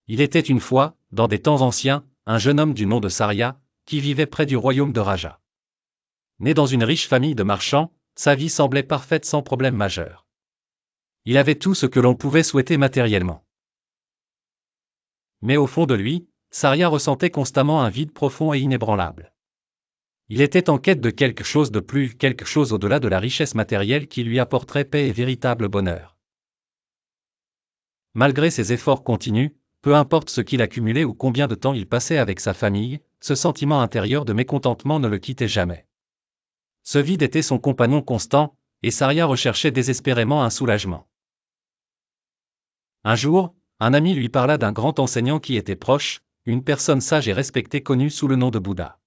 Il était une fois, dans des temps anciens, un jeune homme du nom de Sarya, qui vivait près du royaume de Raja. Né dans une riche famille de marchands, sa vie semblait parfaite sans problème majeur. Il avait tout ce que l'on pouvait souhaiter matériellement. Mais au fond de lui, Sarya ressentait constamment un vide profond et inébranlable. Il était en quête de quelque chose de plus, quelque chose au-delà de la richesse matérielle qui lui apporterait paix et véritable bonheur. Malgré ses efforts continus, peu importe ce qu'il accumulait ou combien de temps il passait avec sa famille, ce sentiment intérieur de mécontentement ne le quittait jamais. Ce vide était son compagnon constant, et Sarya recherchait désespérément un soulagement. Un jour, un ami lui parla d'un grand enseignant qui était proche, une personne sage et respectée connue sous le nom de Bouddha.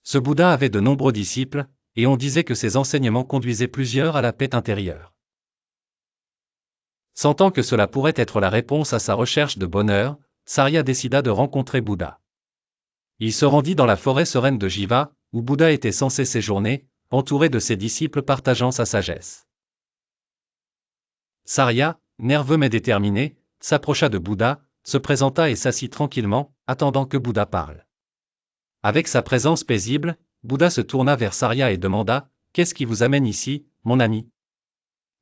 Ce Bouddha avait de nombreux disciples, et on disait que ses enseignements conduisaient plusieurs à la paix intérieure. Sentant que cela pourrait être la réponse à sa recherche de bonheur, Sarya décida de rencontrer Bouddha. Il se rendit dans la forêt sereine de Jiva, où Bouddha était censé séjourner, entouré de ses disciples partageant sa sagesse. Sarya, nerveux mais déterminé, s'approcha de Bouddha, se présenta et s'assit tranquillement, attendant que Bouddha parle. Avec sa présence paisible, Bouddha se tourna vers Sarya et demanda « Qu'est-ce qui vous amène ici, mon ami?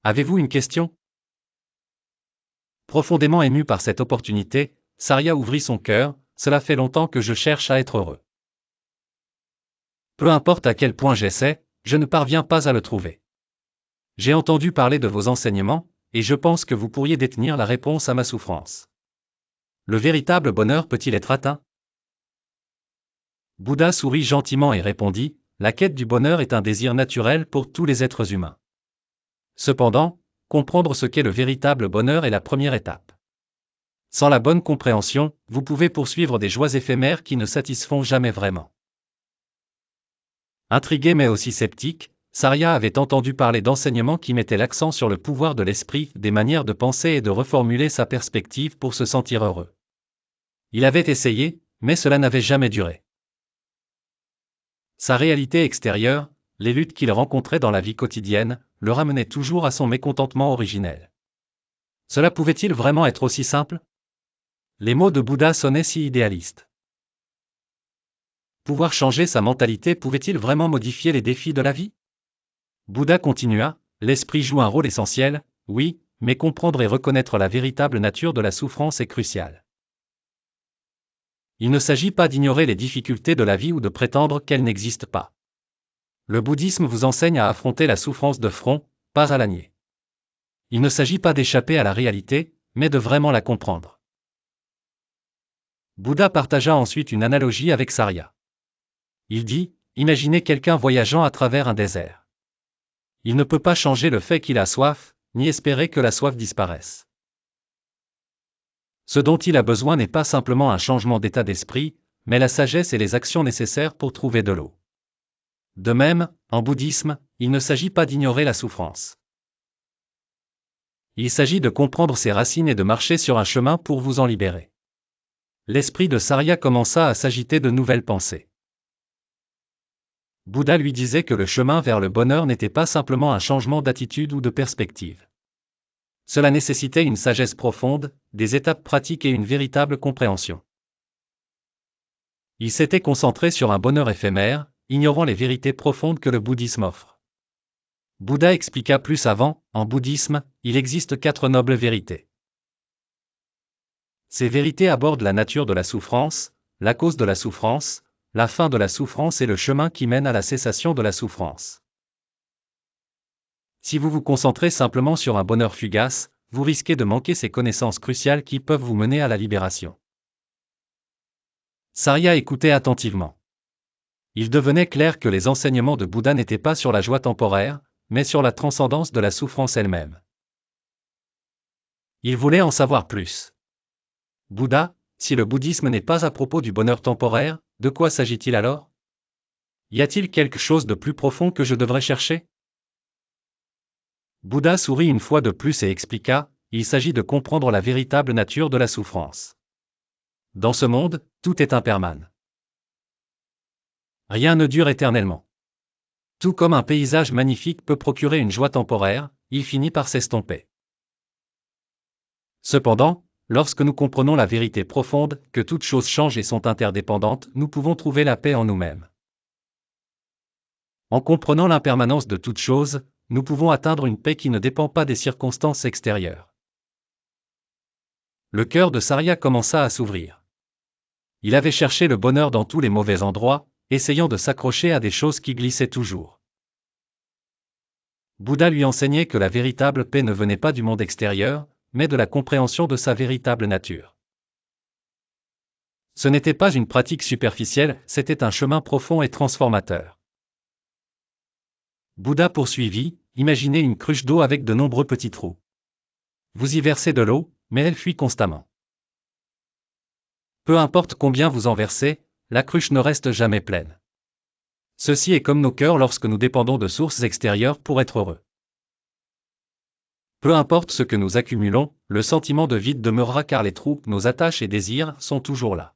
Avez-vous une question ?» Profondément ému par cette opportunité, Sarya ouvrit son cœur « Cela fait longtemps que je cherche à être heureux. Peu importe à quel point j'essaie, je ne parviens pas à le trouver. J'ai entendu parler de vos enseignements, et je pense que vous pourriez détenir la réponse à ma souffrance. Le véritable bonheur peut-il être atteint? » Bouddha sourit gentiment et répondit, « La quête du bonheur est un désir naturel pour tous les êtres humains. Cependant, comprendre ce qu'est le véritable bonheur est la première étape. Sans la bonne compréhension, vous pouvez poursuivre des joies éphémères qui ne satisfont jamais vraiment. » Intrigué mais aussi sceptique, Sarya avait entendu parler d'enseignements qui mettaient l'accent sur le pouvoir de l'esprit, des manières de penser et de reformuler sa perspective pour se sentir heureux. Il avait essayé, mais cela n'avait jamais duré. Sa réalité extérieure, les luttes qu'il rencontrait dans la vie quotidienne, le ramenaient toujours à son mécontentement originel. Cela pouvait-il vraiment être aussi simple? Les mots de Bouddha sonnaient si idéalistes. Pouvoir changer sa mentalité pouvait-il vraiment modifier les défis de la vie? Bouddha continua, l'esprit joue un rôle essentiel, oui, mais comprendre et reconnaître la véritable nature de la souffrance est crucial. Il ne s'agit pas d'ignorer les difficultés de la vie ou de prétendre qu'elles n'existent pas. Le bouddhisme vous enseigne à affronter la souffrance de front, pas à la nier. Il ne s'agit pas d'échapper à la réalité, mais de vraiment la comprendre. Bouddha partagea ensuite une analogie avec Sarya. Il dit, imaginez quelqu'un voyageant à travers un désert. Il ne peut pas changer le fait qu'il a soif, ni espérer que la soif disparaisse. Ce dont il a besoin n'est pas simplement un changement d'état d'esprit, mais la sagesse et les actions nécessaires pour trouver de l'eau. De même, en bouddhisme, il ne s'agit pas d'ignorer la souffrance. Il s'agit de comprendre ses racines et de marcher sur un chemin pour vous en libérer. L'esprit de Sarya commença à s'agiter de nouvelles pensées. Bouddha lui disait que le chemin vers le bonheur n'était pas simplement un changement d'attitude ou de perspective. Cela nécessitait une sagesse profonde, des étapes pratiques et une véritable compréhension. Il s'était concentré sur un bonheur éphémère, ignorant les vérités profondes que le bouddhisme offre. Bouddha expliqua plus avant, en bouddhisme, il existe 4 nobles vérités. Ces vérités abordent la nature de la souffrance, la cause de la souffrance, la fin de la souffrance et le chemin qui mène à la cessation de la souffrance. Si vous vous concentrez simplement sur un bonheur fugace, vous risquez de manquer ces connaissances cruciales qui peuvent vous mener à la libération. Sarya écoutait attentivement. Il devenait clair que les enseignements de Bouddha n'étaient pas sur la joie temporaire, mais sur la transcendance de la souffrance elle-même. Il voulait en savoir plus. Bouddha, si le bouddhisme n'est pas à propos du bonheur temporaire, de quoi s'agit-il alors? Y a-t-il quelque chose de plus profond que je devrais chercher? Bouddha sourit une fois de plus et expliqua, il s'agit de comprendre la véritable nature de la souffrance. Dans ce monde, tout est impermanent. Rien ne dure éternellement. Tout comme un paysage magnifique peut procurer une joie temporaire, il finit par s'estomper. Cependant, Lorsque nous comprenons la vérité profonde, que toutes choses changent et sont interdépendantes, nous pouvons trouver la paix en nous-mêmes. En comprenant l'impermanence de toutes choses, nous pouvons atteindre une paix qui ne dépend pas des circonstances extérieures. Le cœur de Saria commença à s'ouvrir. Il avait cherché le bonheur dans tous les mauvais endroits, essayant de s'accrocher à des choses qui glissaient toujours. Bouddha lui enseignait que la véritable paix ne venait pas du monde extérieur, mais de la compréhension de sa véritable nature. Ce n'était pas une pratique superficielle, c'était un chemin profond et transformateur. Bouddha poursuivit, imaginez une cruche d'eau avec de nombreux petits trous. Vous y versez de l'eau, mais elle fuit constamment. Peu importe combien vous en versez, la cruche ne reste jamais pleine. Ceci est comme nos cœurs lorsque nous dépendons de sources extérieures pour être heureux. Peu importe ce que nous accumulons, le sentiment de vide demeurera car les trous, nos attaches et désirs, sont toujours là.